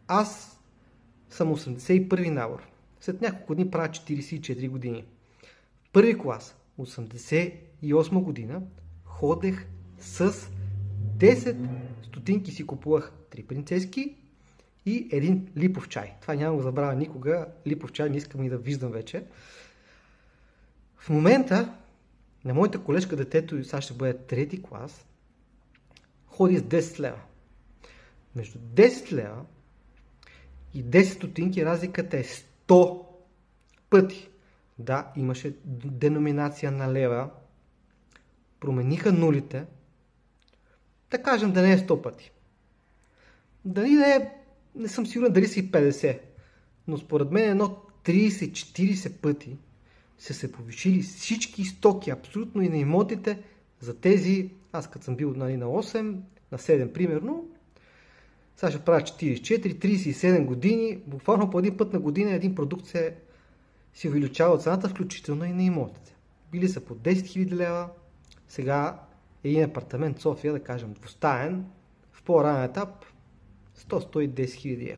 Аз съм 81-и набор. След няколко дни правя 44 години. В първи клас, 88 година, ходех с 10 стотинки си купувах 3 принцески и един липов чай. Това няма го забравя никога. Липов чай не искам и да виждам вече. В момента на моята колежка детето, сега ще бъде трети клас, ходи с 10 лева. Между 10 лева и 10 стотинки разликата е 100 пъти. Да, имаше деноминация на лева. Промениха нулите. Да кажем да не е 100 пъти. Дали не съм сигурен дали са и 50. Но според мен едно 30-40 пъти са се повишили всички стоки, абсолютно и на имотите за тези, аз като съм бил на 8, на 7 примерно, сега ще правя 44, 37 години, буквално по един път на година един продукт си увеличава цената, включително и на имотите. Били са по 10 000 лева, сега един апартамент в София, да кажем двустаен, в по-ранен етап 100-110 000 евро.